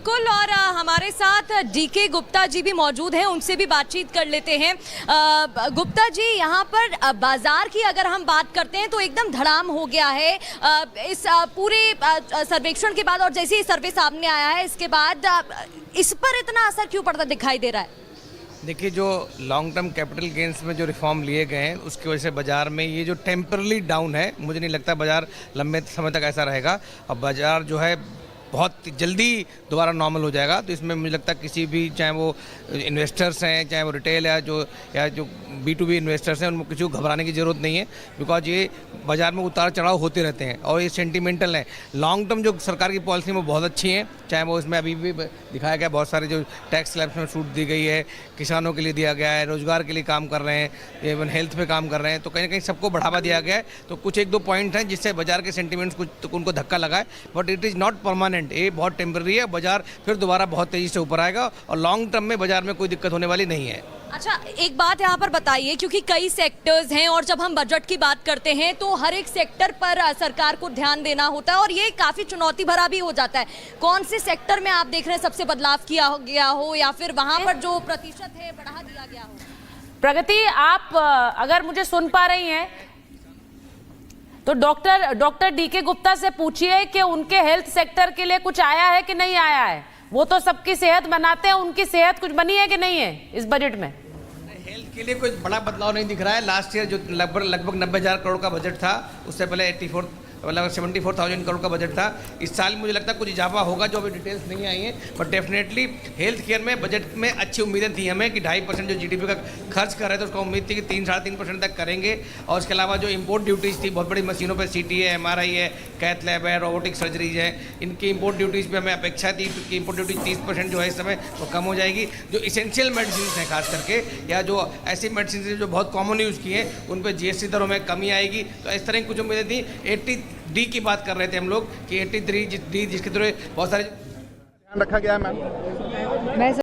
बिल्कुल। और हमारे साथ डीके गुप्ता जी भी मौजूद हैं, उनसे भी बातचीत कर लेते हैं। गुप्ता जी, यहाँ पर बाजार की अगर हम बात करते हैं तो एकदम धड़ाम हो गया है इस पूरे सर्वेक्षण के बाद, और जैसे ही सर्वे सामने आया है इसके बाद इस पर इतना असर क्यों पड़ता दिखाई दे रहा है? देखिए, जो लॉन्ग टर्म कैपिटल गेंस में जो रिफॉर्म लिए गए हैं उसकी वजह से बाज़ार में ये जो टेम्परली डाउन है, मुझे नहीं लगता बाज़ार लंबे समय तक ऐसा रहेगा। और बाज़ार जो है बहुत जल्दी दोबारा नॉर्मल हो जाएगा। तो इसमें मुझे लगता है किसी भी, चाहे वो इन्वेस्टर्स हैं, चाहे वो रिटेल या जो B2B इन्वेस्टर्स हैं, उनको किसी को घबराने की ज़रूरत नहीं है। बिकॉज ये बाज़ार में उतार चढ़ाव होते रहते हैं और ये सेंटिमेंटल है। लॉन्ग टर्म जो सरकार की पॉलिसी में बहुत अच्छी हैं, चाहे वो इसमें अभी भी दिखाया गया बहुत सारे जो टैक्स स्लैब्स में छूट दी गई है, किसानों के लिए दिया गया है, रोजगार के लिए काम कर रहे हैं, इवन हेल्थ पे काम कर रहे हैं, तो कहीं ना कहीं सबको बढ़ावा दिया गया है। तो कुछ एक दो पॉइंट हैं जिससे बाजार के सेंटिमेंट्स कुछ तो उनको धक्का लगा है, but it is not permanent. ये बहुत टेम्पररी है। बाजार फिर दोबारा बहुत तेजी से ऊपर आएगा और लॉन्ग टर्म में बाजार में कोई दिक्कत होने वाली नहीं है। अच्छा, एक बात यहाँ पर बताइए, क्योंकि कई सेक्टर्स हैं और जब हम बजट की बात करते हैं तो हर एक सेक्टर पर सरकार को ध्यान देना होता है और ये काफ़ी चुनौती भरा भी हो जाता है। कौन से सेक्टर में आप देख रहे हैं सबसे बदलाव किया गया हो, या फिर वहाँ पर जो प्रतिशत है बढ़ा दिया गया हो? प्रगति, आप अगर मुझे सुन पा रही हैं तो डॉक्टर डीके गुप्ता से पूछिए कि उनके हेल्थ सेक्टर के लिए कुछ आया है कि नहीं आया है। वो तो सबकी सेहत बनाते हैं, उनकी सेहत कुछ बनी है कि नहीं है इस बजट में? हेल्थ के लिए कोई बड़ा बदलाव नहीं दिख रहा है। लास्ट ईयर जो लगभग 90,000 करोड़ का बजट था, उससे पहले 74,000 करोड़ का बजट था। इस साल मुझे लगता है कुछ इजाफा होगा, जो अभी डिटेल्स नहीं आई हैं, बट डेफिनेटली हेल्थ केयर में बजट में अच्छी उम्मीदें थी हमें कि 2.5% जो GDP का खर्च कर रहे थे, उसका उम्मीद थी कि 3-3.5% तक करेंगे। और उसके अलावा जो इम्पोर्ट ड्यूटीज़ थी, बहुत बड़ी मशीनों पर CT है, MRI है, कैथ लैब है, रोबोटिक सर्जरीज है, इनकी इम्पोर्ट ड्यूटीज़ पर हमें अपेक्षा थी कि इम्पोर्ट ड्यूटीज 30% जो है इस समय वो कम हो जाएगी। जो इसेंशियल मेडिसिन हैं खास करके, या जो ऐसी मेडिसिन जो बहुत कॉमन यूज़ की हैं, उन पर GST दरों में कमी आएगी। तो इस तरह की कुछ उम्मीदें थी। 80D की बात कर रहे थे हम लोग कि 83D जिसके थ्रू बहुत सारे ध्यान रखा गया है मैम।